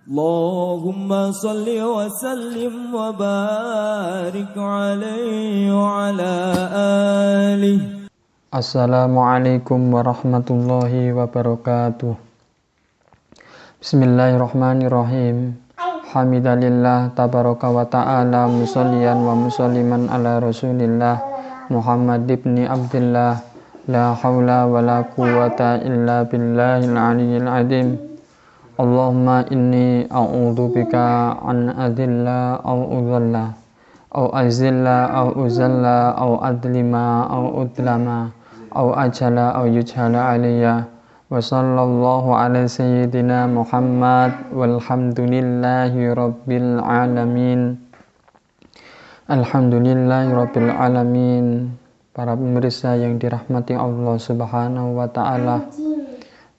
اللهم صل وسلم وبارك عليه وعلى آله. Assalamualaikum warahmatullahi wabarakatuh. Bismillahirrahmanirrahim. Hamidalillah tabaraka wa ta'ala musalliyan wa musalliman ala rasulillah Muhammad ibni Abdillah. La hawla wa la quwwata illa billahil aliyyil azim. Allahumma inni a'udzu bika an adilla aw udhalla aw azilla aw uzalla aw adlima aw udlama aw ajala aw yujhala alayya. Wa sallallahu ala sayyidina Muhammad walhamdulillahi rabbil alamin. Alhamdulillahi rabbil alamin. Para pemirsa yang dirahmati Allah Subhanahu wa ta'ala,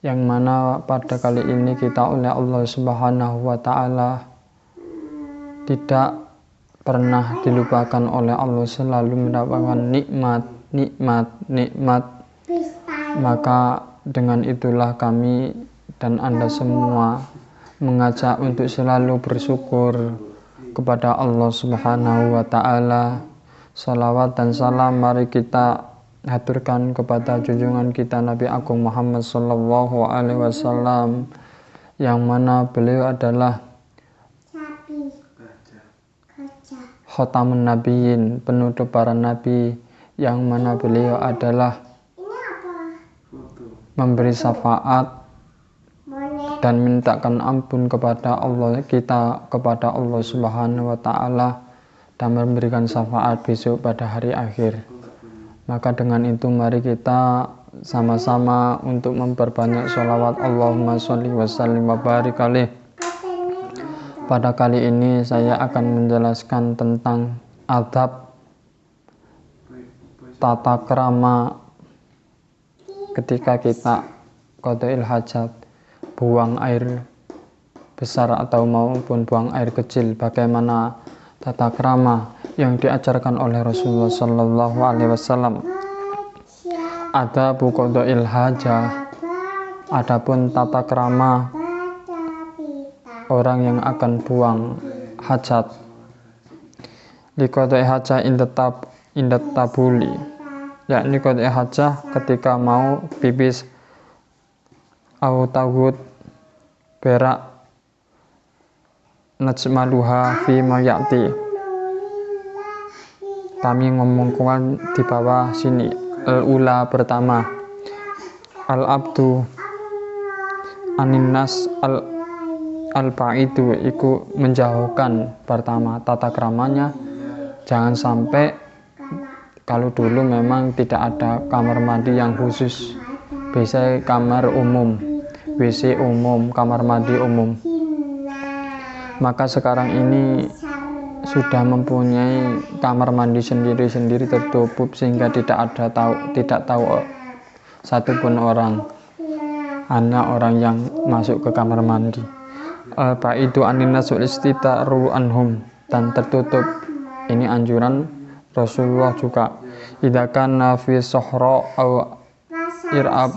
yang mana pada kali ini kita oleh Allah Subhanahu wa ta'ala tidak pernah dilupakan oleh Allah, selalu mendapatkan nikmat. Maka dengan itulah kami dan Anda semua mengajak untuk selalu bersyukur kepada Allah Subhanahu wa ta'ala. Salawat dan salam mari kita haturkan kepada junjungan kita Nabi Agung Muhammad sallallahu alaihi wasallam, yang mana beliau adalah khatamun nabiyyin, penutup para nabi, yang mana beliau adalah memberi syafaat dan mintakan ampun kepada Allah, kita kepada Allah Subhanahu wa ta'ala, dan memberikan syafaat besok pada hari akhir. Maka dengan itu mari kita sama-sama untuk memperbanyak sholawat Allahumma sholli wa sallim wa barik alaih. Pada kali ini saya akan menjelaskan tentang adab tata krama ketika kita qada'il hajat, buang air besar atau maupun buang air kecil. Bagaimana tata krama yang diajarkan oleh Rasulullah sallallahu alaihi wasallam. Adabu qada'il hajah, adapun tata krama orang yang akan buang hajat. Li qada'i hajah indat tabuli, yakni qada'i hajah ketika mau pipis au tawud berak, najmaluha fi ma ya'ti. Kami ngomongkan di bawah sini. Al-ula pertama, al-abdu aninnas al-ba'idu, iku menjauhkan. Pertama tata kramanya, jangan sampai, kalau dulu memang tidak ada kamar mandi yang khusus, biasanya kamar umum, WC umum, kamar mandi umum. Maka sekarang ini sudah mempunyai kamar mandi sendiri-sendiri tertutup, sehingga tidak tahu satupun orang, hanya orang yang masuk ke kamar mandi. Baidu aninnas istitaru anhum, dan tertutup. Ini anjuran Rasulullah juga. Idza kana fi sahra au irab,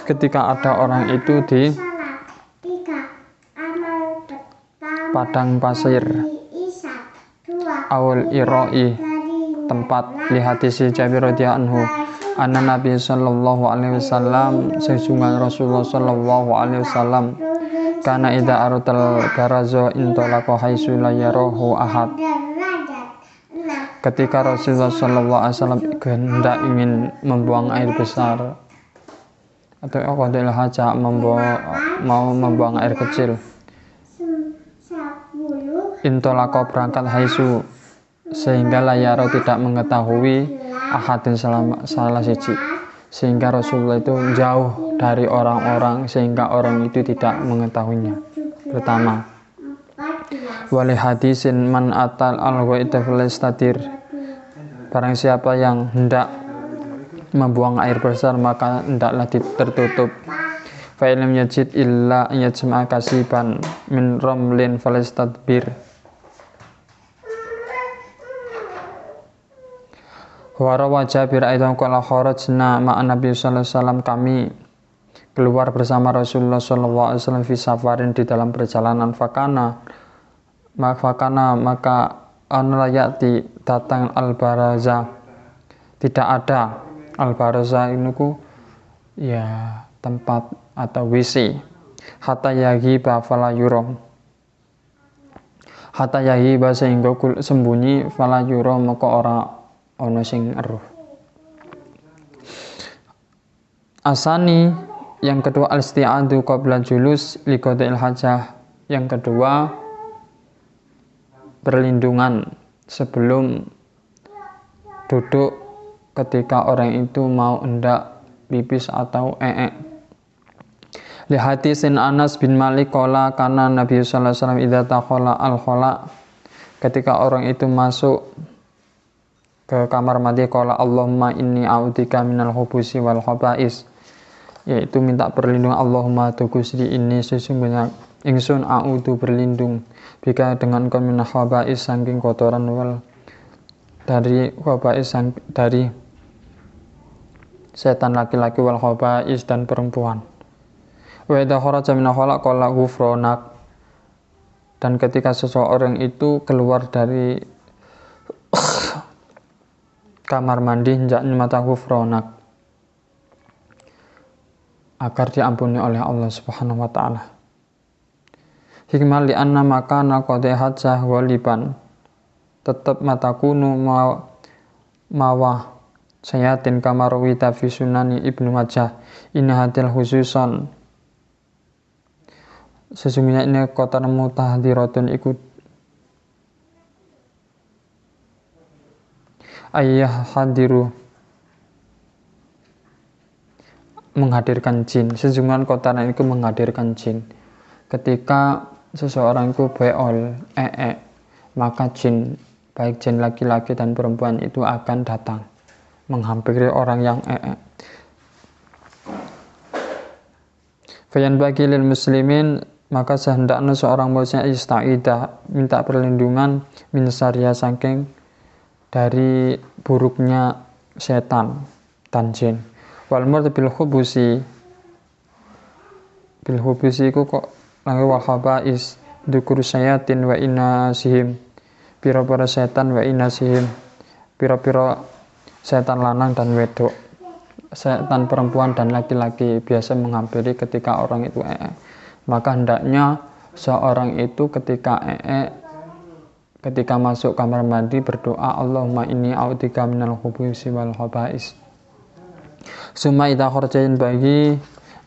ketika ada orang itu di padang pasir, awal iroi, tempat, lihatisi Jabir radhiyallahu anhu, anna Nabi sallallahu alaihi wasallam, sesungguhnya Rasulullah sallallahu alaihi wasallam, kana idza aratal barazo intalaqa haitsu la yarahu ahad, ketika Rasulullah sallallahu alaihi wasallam hendak ingin membuang air besar atau qada'il hajah, mau membuang air kecil, intolako berangkat haisu, sehingga layaro tidak mengetahui ahadin salah siji, sehingga Rasulullah itu jauh dari orang-orang sehingga orang itu tidak mengetahuinya. Pertama, wali hadisin man atal al-ghaita falastatir, barang siapa yang hendak membuang air besar maka hendaklah tertutup. Fa illam yajid illa yajma kasiban min ramlin falastadbir. Wa rawa Jabir aidan qala kharajna ma'a Nabi sallallahu alaihi wasallam, keluar bersama Rasulullah SAW fi safarin di dalam perjalanan fakana maka anlayati datang al-baraza, tidak ada al-baraza ini ya tempat atau WC, hatta yahiba fala yurom, hatta yahiba sehingga sembunyi fala yurom maka ora ono sing eruh. Asani yang kedua al-isti'adu qabla julus liqada'il hajah, yang kedua perlindungan sebelum duduk ketika orang itu mau hendak pipis atau Li hadisin Anas bin Malik qala kana Nabi sallallahu alaihi wasallam idza takhala al-khala, ketika orang itu masuk ke kamar mandi qala Allahumma inni a'udzika minal khubusi wal khaba'is, yaitu minta perlindungan Allahumma tughusli ini sesungguhnya ingsun a'udzu berlindung bika dengan kau minal khaba'is saking kotoran wal dari khaba'is dari setan laki-laki wal khaba'is dan perempuan. Wa idza kharaja minal khala qala ghufranak, dan ketika seseorang itu keluar dari kamar mandi hendaknya mata ghufranak agar diampuni oleh Allah Subhanahu wa taala. Hikmah li anna makana qadi hajjah waliban, tetap mata kunu mawah sayatin kamarwita fi sunani Ibnu Majah ini hadil khususon, sesungguhnya ini kota mutahdiratun ikut ayah hadiru menghadirkan jin, sesungguhnya kotoran itu menghadirkan jin. Ketika seseorang itu beol maka jin, baik jin laki-laki dan perempuan itu akan datang menghampiri orang yang Fayan bagi lil muslimin, maka sehendaknya seorang muslim ista'idah minta perlindungan min syarriya saking dari buruknya setan dan jin. Wal murad bil khubusi iku kok lange wal khaba'is dukur sayatin wa inasihim, pira-pira setan wa inasihim, pira-pira setan lanang dan wedok, setan perempuan dan laki-laki biasa menghampiri ketika orang itu maka hendaknya seorang itu ketika ketika masuk kamar mandi berdoa Allahumma inni a'udzika minal khubusi wal khaba'is. Summa idza kharaja bagi,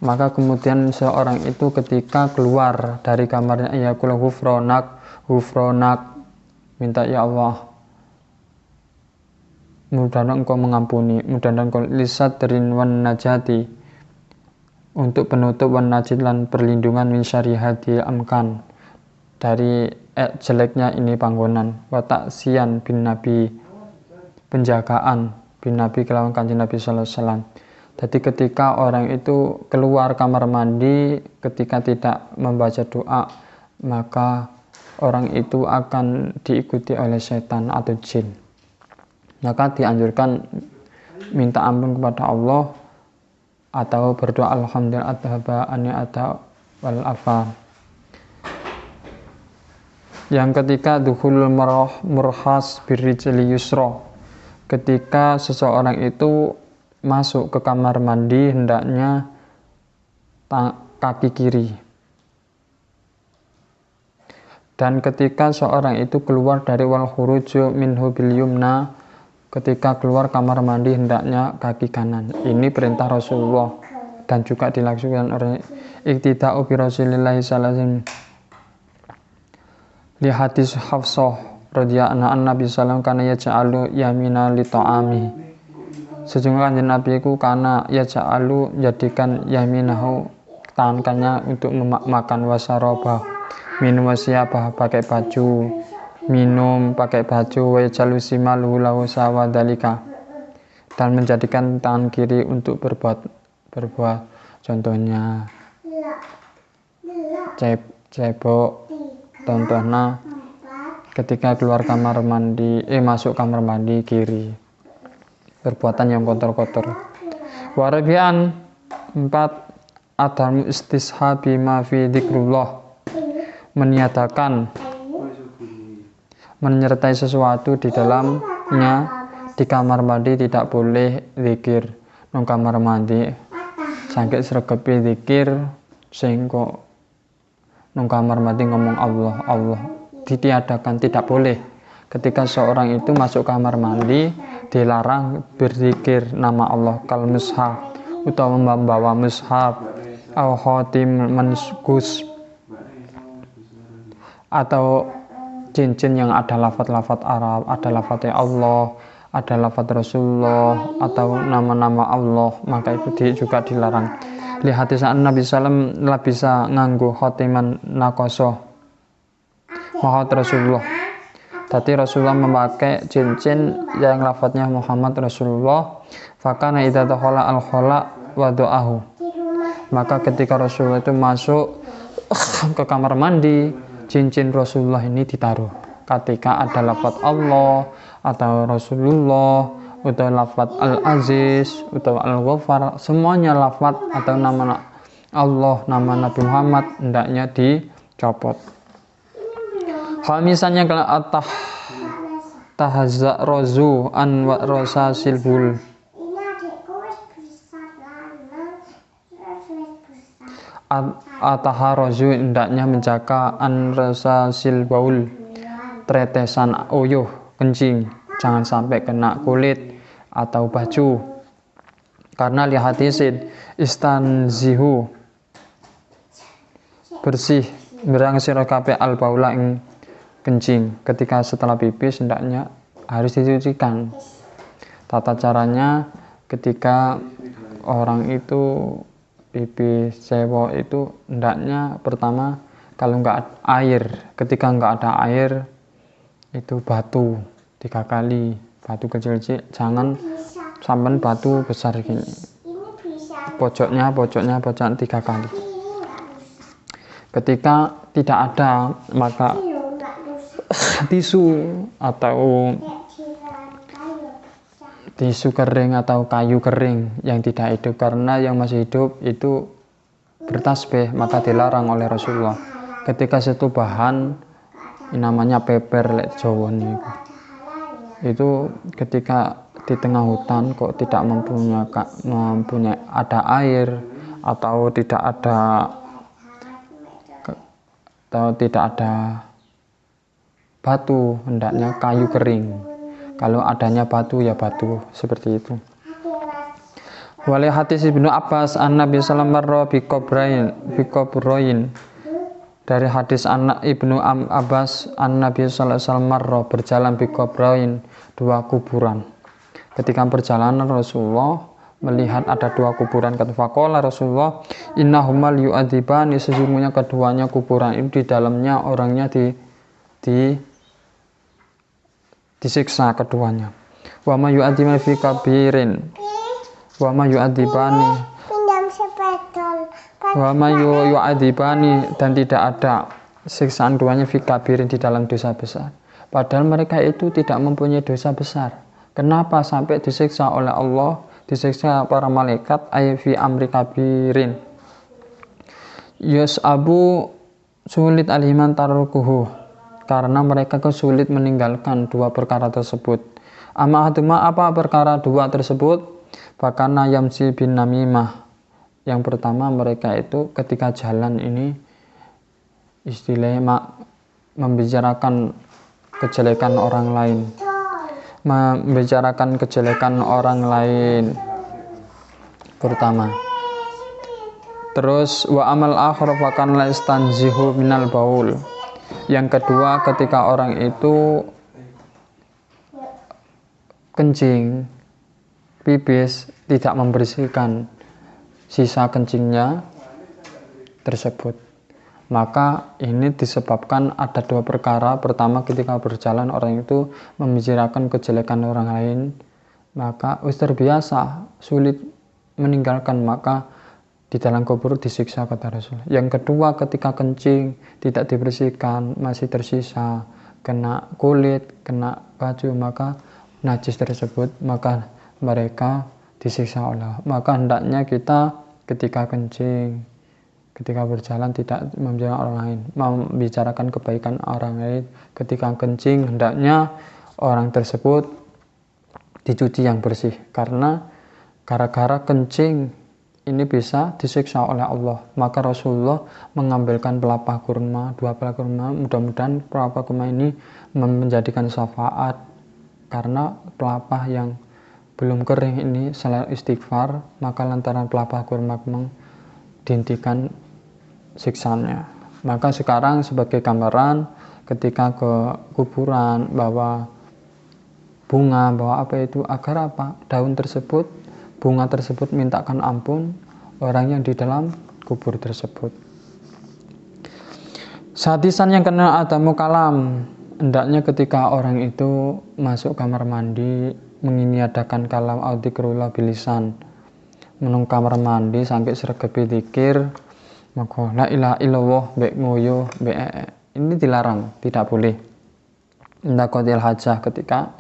maka kemudian seorang itu ketika keluar dari kamarnya yaqul ghufranak, minta ya Allah mudah-mudahan engkau mengampuni, mudah-mudahan engkau lisatrin wan najati, untuk penutup wan najid lan perlindungan min syarri hadil amkan, dari jeleknya ini panggonan, wa ta'siyan bin nabi, penjagaan bin nabi kelawan kanjeng Nabi sallallahu alaihi wasallam. Jadi ketika orang itu keluar kamar mandi ketika tidak membaca doa, maka orang itu akan diikuti oleh setan atau jin. Maka dianjurkan minta ampun kepada Allah atau berdoa alhamdulillah atau wal afa. Yang ketiga dukhulul murhas birrijli yusra, ketika seseorang itu masuk ke kamar mandi hendaknya kaki kiri, dan ketika seorang itu keluar dari wal khuruju minhu bil yumna, ketika keluar kamar mandi hendaknya kaki kanan. Ini perintah Rasulullah dan juga dilaksanakan oleh iktida'u bi Rasulillah sallallahu alaihi wasallam. Li hadis Hafsah radhiyallahu anha Nabi sallallahu kana yaj'alu yamina li ta'ami, sesungguhnya kanjeng Nabi itu karena yaj'alu jadikan yaminahu tangan kanannya untuk makan, wasaraba minum, wasiabah pakai baju, minum pakai baju, wa yaj'alu simalu lahu sawadalika, dan menjadikan tangan kiri untuk berbuat, contohnya cebok, contohnya ketika keluar kamar mandi masuk kamar mandi kiri, perbuatan yang kotor-kotor. Warabian 4 adamu istishabi ma fi dzikrullah, meniadakan menyertai sesuatu di dalamnya. Di kamar mandi tidak boleh zikir nang kamar mandi sampai sregepe zikir sing kok nang kamar mandi ngomong Allah Allah, ditiadakan, tidak boleh. Ketika seorang itu masuk kamar mandi dilarang berzikir nama Allah, kal mushaf utawa membawa mushaf, au khatim manskus atau cincin yang ada lafaz-lafaz Arab, ada lafaznya Allah, ada lafaz Rasulullah atau nama-nama Allah, maka itu juga dilarang. Lihat saat Nabi Sallam lah bisa nganggu khotiman nakosoh Muhammad Rasulullah. Tadi Rasulullah memakai cincin yang lafaznya Muhammad Rasulullah. Fakana idza dakhala al-khala wa do'ahu. Maka ketika Rasulullah itu masuk ke kamar mandi, cincin Rasulullah ini ditaruh. Ketika ada lafaz Allah atau Rasulullah atau lafaz Al-Aziz atau Al-Ghaffar, semuanya lafaz atau nama Allah, nama Nabi Muhammad hendaknya dicopot. Khamisannya kalau tahazza rozu an wa rosa silbul. Ataharozu hendaknya menjaga an rosa silbaul, tretesan uyuh kencing, jangan sampai kena kulit atau baju. Karena li hadisin istanzihu, bersih berang sira kabeh al baula ing kencing. Ketika setelah pipis hendaknya harus dicucikan. Tata caranya ketika orang itu pipis cewek itu hendaknya pertama kalau enggak air, ketika enggak ada air itu batu 3 kali, batu kecil-kecil, jangan sampai batu besar gini. Pojoknya 3 kali. Ketika tidak ada maka tisu atau tisu kering atau kayu kering yang tidak hidup, karena yang masih hidup itu bertasbih, maka dilarang oleh Rasulullah. Ketika satu bahan namanya peper lek Jawa itu ketika di tengah hutan kok tidak mempunyai ada air atau tidak ada batu, hendaknya kayu kering. Kalau adanya batu ya batu, seperti itu. Wali hadis Ibnu Abbas an Nabi sallallahu alaihi wasallam dari hadis anak Ibnu Abbas an Nabi sallallahu alaihi wasallam berjalan bikobrain, 2 kuburan. Ketika perjalanan Rasulullah melihat ada 2 kuburan, kata faqala Rasulullah innahuma yu'adzibani, sesungguhnya keduanya kuburan itu di dalamnya orangnya disiksa keduanya. Wa ma yu'adzibani fi kabirin wa ma yu'adzibani wa ma yu'adzibani, dan tidak ada siksaan duanya fi kabirin di dalam dosa besar. Padahal mereka itu tidak mempunyai dosa besar. Kenapa sampai disiksa oleh Allah, disiksa para malaikat? Ay fi amri kabirin abu sulit aliman tarukuhu, karena mereka kesulit meninggalkan 2 perkara tersebut. Apa perkara 2 tersebut? Fakana yamsi bin namimah. Yang pertama, mereka itu ketika jalan ini istilahnya membicarakan kejelekan orang lain. Membicarakan kejelekan orang lain pertama. Terus wa amal akhir fakan la istanzihu minal baul. Yang kedua, ketika orang itu kencing, pipis, tidak membersihkan sisa kencingnya tersebut, maka ini disebabkan ada 2 perkara. Pertama, ketika berjalan orang itu membicarakan kejelekan orang lain, maka terbiasa sulit meninggalkan, maka di dalam kubur disiksa, kata Rasul. Yang kedua, ketika kencing tidak dibersihkan, masih tersisa kena kulit, kena baju, maka najis tersebut, maka mereka disiksa oleh. Maka hendaknya kita ketika kencing ketika berjalan tidak membicarakan orang lain, membicarakan kebaikan orang lain. Ketika kencing hendaknya orang tersebut dicuci yang bersih, karena gara-gara kencing ini bisa disiksa oleh Allah. Maka Rasulullah mengambilkan pelepah kurma, 2 pelepah kurma, mudah-mudahan pelepah kurma ini menjadikan syafaat, karena pelepah yang belum kering ini selain istighfar, maka lantaran pelepah kurma memang dihentikan siksanya. Maka sekarang sebagai gambaran, ketika ke kuburan bawa bunga, bawa apa itu, agar apa? Daun tersebut, bunga tersebut mintakan ampun orang yang di dalam kubur tersebut. Hadisan yang kena adamu kalam, hendaknya ketika orang itu masuk kamar mandi menginiadakan kalam audikrullah bilisan, menung kamar mandi sampai sregepi zikir, maka la ilaha illallah mbek moyo mbek ini dilarang, tidak boleh. Inda qadil hajah, ketika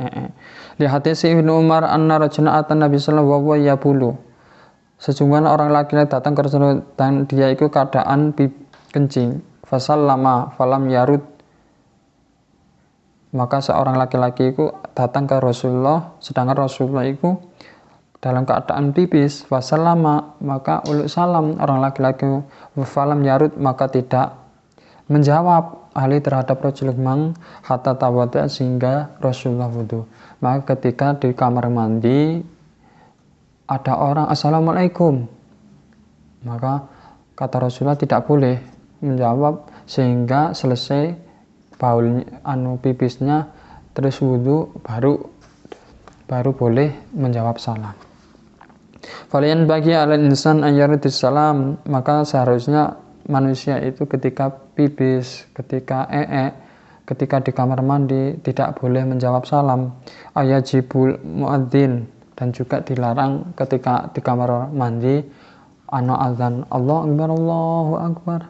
lihat si Ibnu Umar anna rajulun atan Nabi sallallahu alaihi wasallam, sesungguhnya orang laki-laki datang ke Rasulullah dan dia itu keadaan kencing, fasallama falam yarud, maka seorang laki-laki itu datang ke Rasulullah sedangkan Rasulullah itu dalam keadaan pipis, fasallama, maka uluk salam orang laki-laki, falam yarud, maka tidak menjawab ahli terhadap Rasulullah hatta tawadda, sehingga Rasulullah wudu. Maka ketika di kamar mandi ada orang assalamualaikum, maka kata Rasulullah tidak boleh menjawab sehingga selesai baul pipisnya terus wudu, baru boleh menjawab salam. Falian bagi ala insan ayyarudis salam, maka seharusnya manusia itu ketika pipis, ketika ketika di kamar mandi tidak boleh menjawab salam. Ayajibul muadzin, dan juga dilarang ketika di kamar mandi ana azan Allahu akbar Allahu akbar,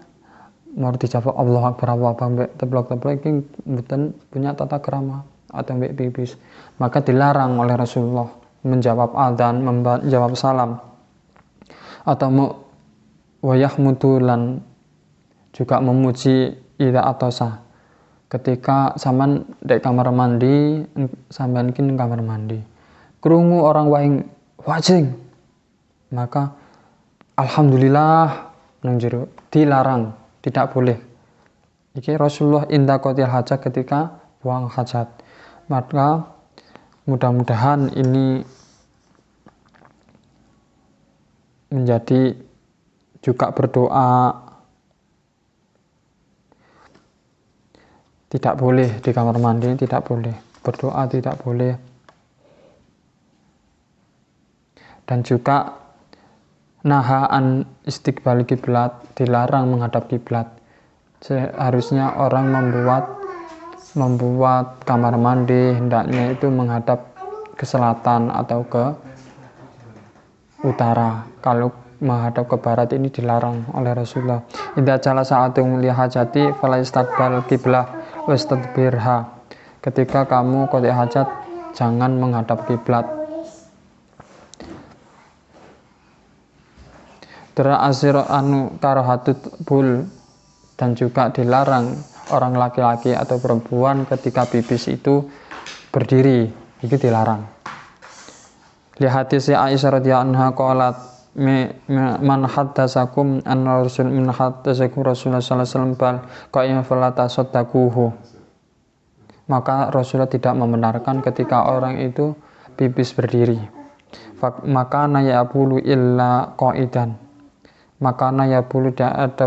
mau dijawab Allahu akbar Allahu akbar mbek teblok-teblok iki mboten punya tata krama atau mbek pipis, maka dilarang oleh Rasulullah menjawab azan, menjawab salam, atau wayahmudulan, juga memuji ida atosa, ketika sampean di kamar mandi, sampean kin kamar mandi krungu orang waing wajing, maka alhamdulillah nang jero, dilarang, tidak boleh. Iki Rasulullah inda qatil hajat, ketika buang hajat. Maka mudah-mudahan ini menjadi juga berdoa. Tidak boleh di kamar mandi, tidak boleh berdoa, tidak boleh. Dan juga nahaan istiqbal kiblat, dilarang menghadap kiblat. Seharusnya orang membuat kamar mandi hendaknya itu menghadap ke selatan atau ke utara. Kalau menghadap ke barat ini dilarang oleh Rasulullah. Idza jala sa'atum li hajati fala istaqbal qiblah wastadbirha. Ketika kamu qada hajat, jangan menghadap kiblat. Asir anu karahatut bul, dan juga dilarang orang laki-laki atau perempuan ketika pipis itu berdiri, itu dilarang. Lihat si Aisyah radhiyallahu anha qalat man haddatsakum anna rasul min haddatsakum Rasulullah sallallahu alaihi wasallam bal qaim fala tasaddaquhu. Maka Rasulullah tidak membenarkan ketika orang itu pipis berdiri. Maka naya bulu illa qaidan, maka naya bulu tidak ada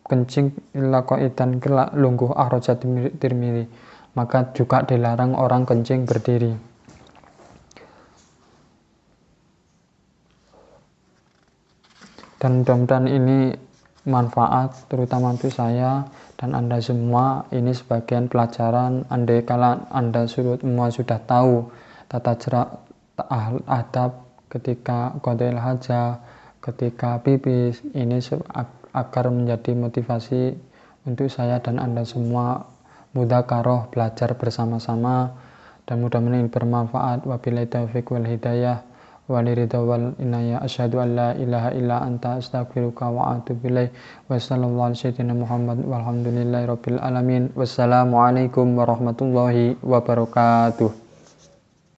kencing illa qaidan kelak lungguh akhrajat Tirmidzi, maka juga dilarang orang kencing berdiri. Dan mudah-mudahan ini manfaat terutama untuk saya dan Anda semua. Ini sebagian pelajaran, andai kala Anda semua sudah tahu tata cara adab ketika qadail hajah, ketika pipis, ini agar menjadi motivasi untuk saya dan Anda semua mudzakarah, belajar bersama-sama, dan mudah-mudahan bermanfaat. Wabillahi taufiq wal hidayah. waliridha wal inaya. Asyhadu an la ilaha illa anta astaghfiruka wa atubu ilaik. Wa sallallahu alaihi sayyidina Muhammad walhamdulillahi rabbil alamin. Wassalamualaikum warahmatullahi wabarakatuh.